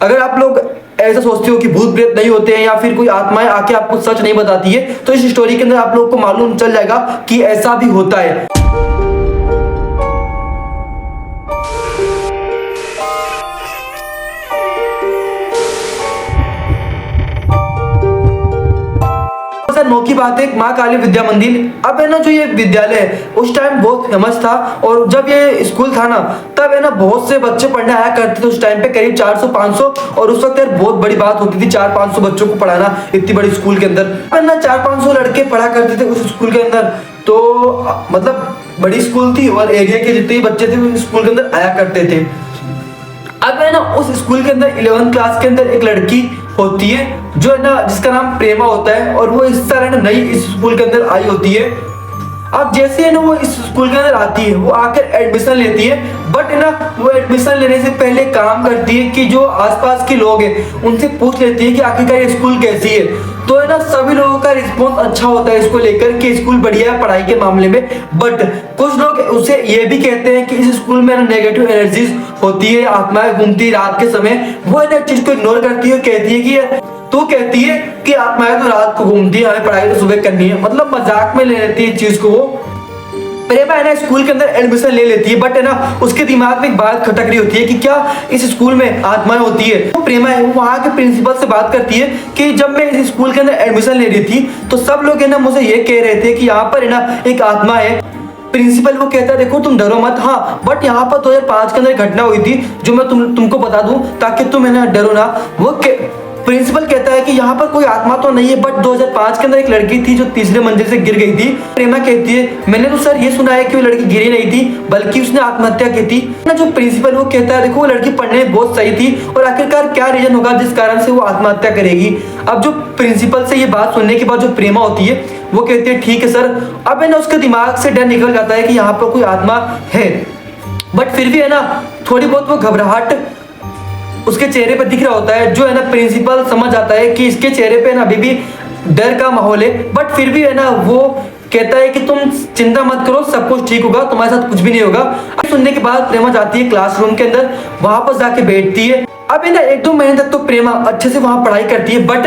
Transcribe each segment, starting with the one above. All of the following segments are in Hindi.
अगर आप लोग ऐसा सोचते हो कि भूत प्रेत नहीं होते हैं या फिर कोई आत्माएं आके आपको सच नहीं बताती है, तो इस स्टोरी के अंदर आप लोग को मालूम चल जाएगा कि ऐसा भी होता है। नौ की बात है, माँ काली विद्या मंदिर। अब है ना जो ये विद्यालय है उस टाइम बहुत फेमस था, और जब ये स्कूल था ना तब है ना बहुत से बच्चे पढ़ने आया करते थे। उस टाइम पे करीब 400-500, और उस वक्त यार बहुत बड़ी बात होती थी 400-500 बच्चों को पढ़ाना इतनी बड़ी स्कूल के अंदर। है ना 400-500 लड़के पढ़ा करते थे उस स्कूल के अंदर, तो मतलब बड़ी स्कूल थी और एरिया के जितने बच्चे थे उस स्कूल के अंदर आया करते थे। अब है ना उस स्कूल के अंदर 11th क्लास के अंदर एक लड़की होती है जो है ना जिसका नाम प्रेमा होता है, और वो इस तरह नई इस स्कूल के अंदर आई होती है। अब जैसे है ना वो इस स्कूल के अंदर आती है, वो आकर एडमिशन लेती है, बट है ना वो एडमिशन लेने से पहले काम करती है कि जो आसपास के लोग हैं उनसे पूछ लेती है कि आखिरकार ये स्कूल कैसी है। तो है ना सभी लोगों का रिस्पॉन्स अच्छा होता है इसको लेकर कि स्कूल बढ़िया है पढ़ाई के मामले में, बट कुछ लोग उसे ये भी कहते हैं कि इस स्कूल में ना नेगेटिव एनर्जीज होती है, आत्माएं घूमती रात के समय। वो है ना चीज को इग्नोर करती है और कहती है कि तो कहती है कि आत्माएं तो रात को घूमती है, हमें पढ़ाई तो सुबह करनी है, मतलब मजाक में ले लेती है चीज को। वो प्रेमा है ना स्कूल के अंदर एडमिशन ले लेती है, बट है ना उसके दिमाग में एक बात खटक रही होती है कि क्या इस स्कूल में आत्माएं होती है। तो प्रेमा है वो वहाँ के प्रिंसिपल से बात करती है कि जब मैं इस स्कूल के अंदर एडमिशन ले रही थी तो सब लोग है ना मुझे ये कह रहे थे कि यहाँ पर है ना एक आत्मा है। प्रिंसिपल वो कहता है देखो तुम डरो मत, हाँ बट यहाँ पर 2005 के अंदर एक घटना हुई थी जो मैं तुमको बता दूं ताकि तुम है ना डरो ना। वो प्रिंसिपल कहता है कि यहाँ पर कोई आत्मा तो नहीं है, बट 2005 के अंदर एक लड़की थी जो तीसरे मंजिल से गिर गई थी। प्रेमा कहती है मैंने तो सर ये सुना है कि वो लड़की गिरी नहीं थी बल्कि उसने आत्महत्या की थी ना। जो प्रिंसिपल वो कहता है देखो वो लड़की पढ़ने में बहुत सही थी और आखिरकार क्या रीजन होगा जिस कारण से वो आत्महत्या करेगी। अब जो प्रिंसिपल से ये बात सुनने के बाद जो प्रेमा होती है वो कहती है ठीक है सर। अब है ना उसके दिमाग से डर निकल जाता है कि यहाँ पर कोई आत्मा है, बट फिर भी है ना थोड़ी बहुत वो घबराहट उसके चेहरे पर दिख रहा होता है। जो है ना प्रिंसिपल समझ जाता है कि इसके चेहरे पे ना अभी भी डर का माहौल है, बट फिर भी है ना वो कहता है कि तुम चिंता मत करो सब कुछ ठीक होगा, तुम्हारे साथ कुछ भी नहीं होगा। सुनने के बाद प्रेमा जाती है क्लासरूम के अंदर, वहां पर जाके बैठती है। अब है ना 1-2 महीने तक तो प्रेमा अच्छे से वहां पढ़ाई करती है, बट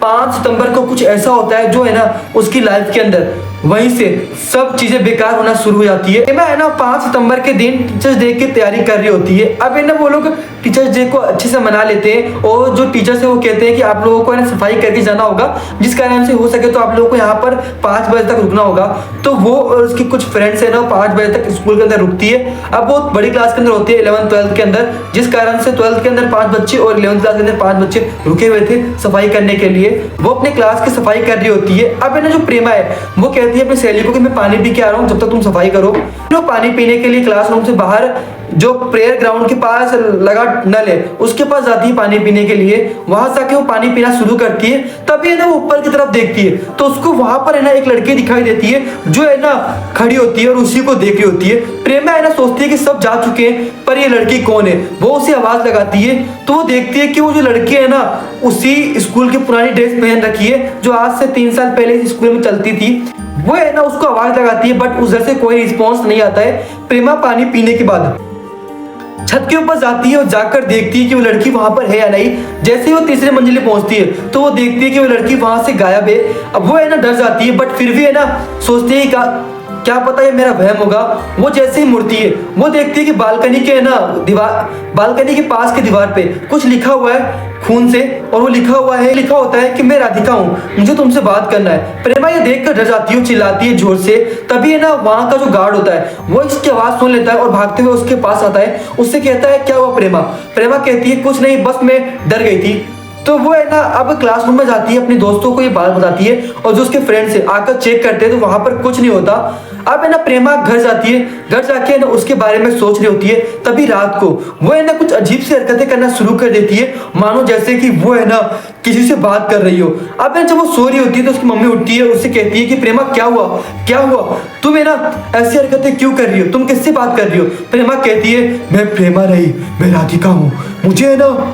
5 सितंबर को कुछ ऐसा होता है जो है ना उसकी लाइफ के अंदर वहीं से सब चीजें बेकार होना शुरू हो जाती है। प्रेमा है ना 5 सितंबर के दिन टीचर्स डे की तैयारी कर रही होती है। अब है ना वो लोग टीचर्स डे को अच्छे से मना लेते हैं, और जो टीचर्स है वो कहते हैं कि आप लोगों को है ना सफाई करके जाना होगा, जिस कारण से हो सके तो आप लोगों को यहाँ पर 5 बजे तक रुकना होगा। तो वो और उसकी कुछ फ्रेंड्स है ना 5 बजे तक स्कूल के अंदर रुकती है। अब वो बड़ी क्लास के अंदर होती है 11th-12th के अंदर, जिस कारण से 12th के अंदर 5 बच्चे और 11th क्लास के अंदर 5 बच्चे रुके हुए थे सफाई करने के लिए। वो अपने क्लास की सफाई कर रही होती है। अब है ना जो प्रेमा है वो कहती है अपनी सहेली को कि मैं पानी पी के आ रहा हूँ जब तक तुम सफाई करो। तो पानी पीने के लिए क्लासरूम से बाहर जो प्रेयर ग्राउंड के पास लगा नल है उसके पास जाती है पानी पीने के लिए। वहां जाके वो पानी पीना शुरू करती है, तभी है ना वो ऊपर की तरफ देखती है तो उसको वहां पर है ना एक लड़की दिखाई देती है जो है ना खड़ी होती है और उसी को देख रही होती है। प्रेमा है ना सोचती है कि सब जा चुके हैं पर ये लड़की कौन है। वो उसे आवाज लगाती है तो वो देखती है कि वो जो लड़की है ना उसी स्कूल की पुरानी ड्रेस पहन रखी है जो आज से 3 साल पहले इस स्कूल में चलती थी। वो है ना उसको आवाज लगाती है, बट उधर से कोई रिस्पॉन्स नहीं आता है। प्रेमा पानी पीने के बाद छत के ऊपर जाती है और जाकर देखती है कि वो लड़की वहां पर है या नहीं। जैसे ही वो तीसरे मंजिले पहुंचती है तो वो देखती है कि वो लड़की वहां से गायब है। अब वो है ना डर जाती है, बट फिर भी है ना सोचती है क्या पता ये मेरा वहम होगा। वो जैसे ही मुड़ती है वो देखती है कि बालकनी के ना बालकनी के पास की दीवार पे कुछ लिखा हुआ है खून से, और वो लिखा होता है कि मैं राधिका हूँ, मुझे तुमसे बात करना है। प्रेमा ये देखकर डर जाती है, चिल्लाती है जोर से। तभी है ना वहां का जो गार्ड होता है वो इसकी आवाज सुन लेता है और भागते हुए उसके पास आता है। उससे कहता है क्या हुआ प्रेमा। प्रेमा कहती है कुछ नहीं, बस मैं डर गई थी। तो वो है ना अब क्लासरूम में जाती है, अपने दोस्तों को ये बात बताती है, और जो उसके फ्रेंड्स है आकर चेक करते हैं तो वहां पर कुछ नहीं होता। अब है ना प्रेमा घर जाती है, घर जाके है ना उसके बारे में सोच रही होती है। तभी रात को वो है ना कुछ अजीब सी हरकतें करना शुरू कर देती है, मानो जैसे कि वो है ना किसी से बात कर रही हो। अब जब वो सो रही होती है तो उसकी मम्मी उठती है, उससे कहती है कि प्रेमा क्या हुआ तुम है ना ऐसी हरकतें क्यों कर रही हो, तुम किससे बात कर रही हो। प्रेमा कहती है मैं प्रेमा नहीं, मैं राधिका हूँ, मुझे है ना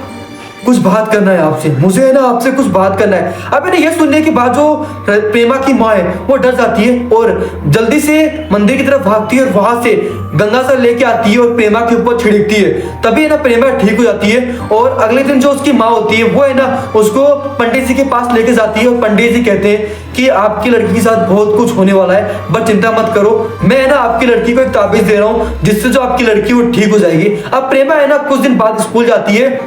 कुछ बात करना है आपसे, मुझे है ना आपसे कुछ बात करना है। अब है ना ये सुनने के बाद जो प्रेमा की माँ है वो डर जाती है और जल्दी से मंदिर की तरफ भागती है और वहां से गंगा जल लेके आती है और प्रेमा के ऊपर छिड़कती है। तभी है ना प्रेमा ठीक हो जाती है और अगले दिन जो उसकी माँ होती है वो है ना उसको पंडित जी के पास लेके जाती है और पंडित जी कहते हैं कि आपकी लड़की के साथ बहुत कुछ होने वाला है, बस चिंता मत करो, मैं है ना आपकी लड़की को एक ताबीज दे रहा हूँ जिससे जो आपकी लड़की वो ठीक हो जाएगी। अब प्रेमा है ना कुछ दिन बाद स्कूल जाती है,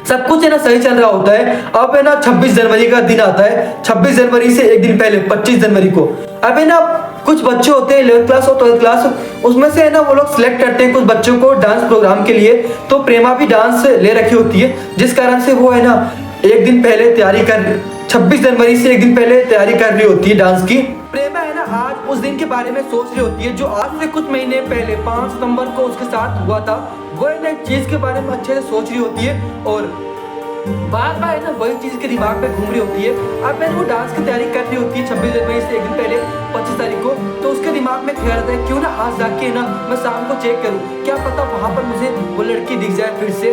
सब कुछ है ना सही चल रहा होता है। अब है ना 26 जनवरी का दिन आता है, 26 जनवरी से एक दिन पहले 25 जनवरी को अब है ना कुछ बच्चे होते हैं 11th क्लास और 12th क्लास, उसमें से है ना वो लोग सिलेक्ट करते हैं कुछ बच्चों को डांस प्रोग्राम के लिए। तो प्रेमा भी डांस ले रखी होती है जिस कारण से वो है ना एक दिन पहले तैयारी कर 26 जनवरी से एक दिन पहले तैयारी कर रही होती है डांस की। प्रेमा है ना आज उस दिन के बारे में सोच रही होती है जो आज से कुछ महीने पहले 5 सितंबर को उसके साथ हुआ था। वो है ना एक चीज के बारे में अच्छे से सोच रही होती है और बार बार है ना वही चीज के दिमाग में घूम रही होती है। अब मैं वो डांस की तैयारी कर रही होती है 26 जनवरी से एक दिन पहले 25 तारीख को। तो उसके दिमाग में ख्याल आता है क्यों ना आज जाके ना मैं शाम को चेक करूं, क्या पता वहां पर मुझे वो लड़की दिख जाए फिर से,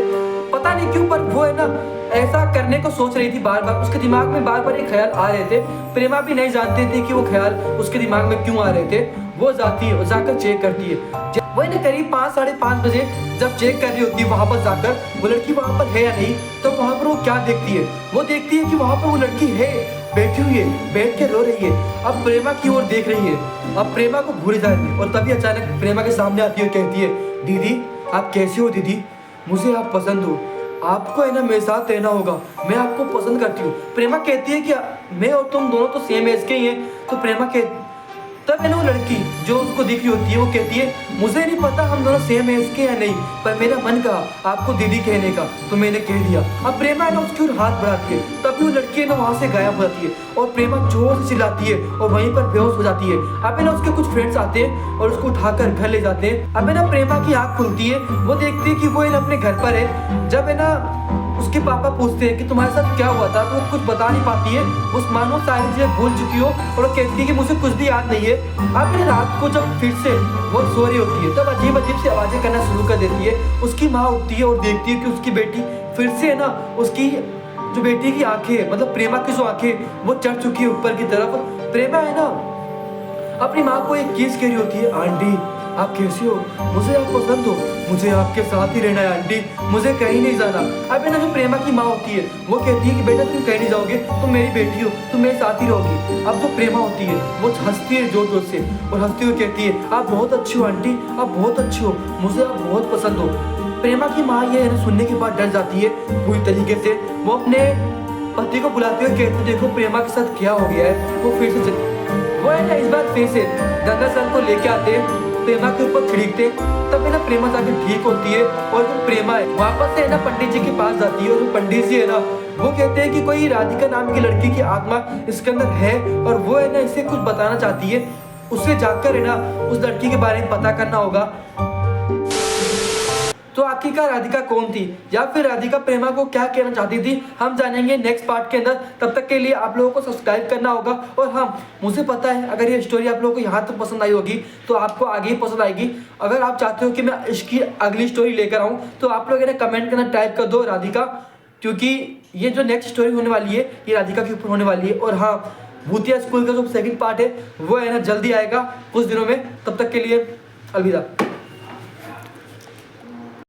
पता नहीं क्यों पर वो है ना ऐसा करने को सोच रही थी। बार बार उसके दिमाग में बार बार ये ख्याल आ रहे थे। प्रेमा भी नहीं जानती थी कि वो ख्याल उसके दिमाग में क्यों आ रहे थे। वो जाती है और जाकर चेक करती है। वो ना करीब 5-5:30 बजे जब चेक कर रही होती है वहां पर जाकर वो लड़की वहां पर है या नहीं, तो वहां पर वो क्या देखती है, वो देखती है कि वहां पर वो लड़की है, बैठी हुई है, बैठ के रो रही है, अब प्रेमा की ओर देख रही है। अब प्रेमा को भूल जाती है और तभी अचानक प्रेमा के सामने आती है और कहती है, दीदी आप कैसे हो दीदी, मुझे आप पसंद हो, आपको है ना मेरे साथ रहना होगा, मैं आपको पसंद करती हूँ। प्रेमा कहती है कि मैं और तुम दोनों तो सेम एज के ही हैं। तो प्रेमा कह तब है ना वो लड़की जो उसको दिख रही होती है वो कहती है मुझे नहीं पता हम दोनों सेम एज के या नहीं, पर मेरा मन कहा आपको दीदी कहने का तो मैंने कह दिया। अब प्रेमा है ना उसकी ओर हाथ बढ़ाती है, तभी वो लड़की है ना वहां से गायब हो जाती है और प्रेमा जोर से चिल्लाती है और वहीं पर बेहोश हो जाती है। अब है ना उसके कुछ फ्रेंड्स आते हैं और उसको उठाकर घर ले जाते हैं। अब है ना प्रेमा की आंख खुलती है, वो देखती है कि वो है ना अपने घर पर है। जब है ना उसके पापा पूछते हैं कि तुम्हारे साथ क्या हुआ था, तो वो कुछ बता नहीं पाती है, उस मानो सारी चीजें भूल चुकी हो और वो कहती है कि मुझे कुछ भी याद नहीं है। अब रात को जब फिर से वो सो रही होती है तब अजीब अजीब से आवाजें करना शुरू कर देती है। उसकी माँ उठती है और देखती है कि उसकी बेटी फिर से है ना उसकी जो बेटी की आंखें मतलब प्रेमा की जो आंखें वो चढ़ चुकी है ऊपर की तरफ। प्रेमा है ना अपनी माँ को एक चीज कह रही होती है, आंटी आप कैसे हो, मुझे आप पसंद हो, मुझे आपके साथ ही रहना है आंटी, मुझे कहीं नहीं जाना। अब है ना जो प्रेमा की माँ होती है वो कहती है कि बेटा तुम कहीं नहीं जाओगे, तुम मेरी बेटी हो, तुम मेरे साथ ही रहोगी। अब जो प्रेमा होती है वो हंसती है जोर जोर से और हंसती हुई कहती है आप बहुत अच्छी हो आंटी, आप बहुत अच्छी हो, मुझे आप बहुत पसंद हो। प्रेमा की माँ ये है ना सुनने के बाद डर जाती है पूरी तरीके से। वो अपने पति को बुलाते हुए कहती है देखो प्रेमा के साथ क्या हो गया है। वो फिर से वो है ना इस बार फिर से गंगा जल को लेके आते हैं, प्रेमा के ऊपर छिड़कते, तब है ना प्रेमा जाके ठीक होती है और जो प्रेमा है वापस से है ना पंडित जी के पास जाती है। और जो पंडित जी है ना वो कहते हैं कि कोई राधिका नाम की लड़की की आत्मा इसके अंदर है और वो है ना इसे कुछ बताना चाहती है, उससे जाकर है ना उस लड़की के बारे में पता करना होगा। तो आखिरकार राधिका कौन थी या फिर राधिका प्रेमा को क्या कहना चाहती थी हम जानेंगे नेक्स्ट पार्ट के अंदर। तब तक के लिए आप लोगों को सब्सक्राइब करना होगा। और हाँ मुझे पता है अगर ये स्टोरी आप लोगों को यहाँ तक पसंद आई होगी तो आपको आगे ही पसंद आएगी। अगर आप चाहते हो कि मैं इसकी अगली स्टोरी लेकर आऊँ तो आप लोग इन्हें कमेंट करना टाइप कर दो राधिका, क्योंकि ये जो नेक्स्ट स्टोरी होने वाली है ये राधिका के ऊपर होने वाली है। और हाँ भूतिया स्कूल का जो सेकंड पार्ट है वो है ना जल्दी आएगा कुछ दिनों में। तब तक के लिए अलविदा।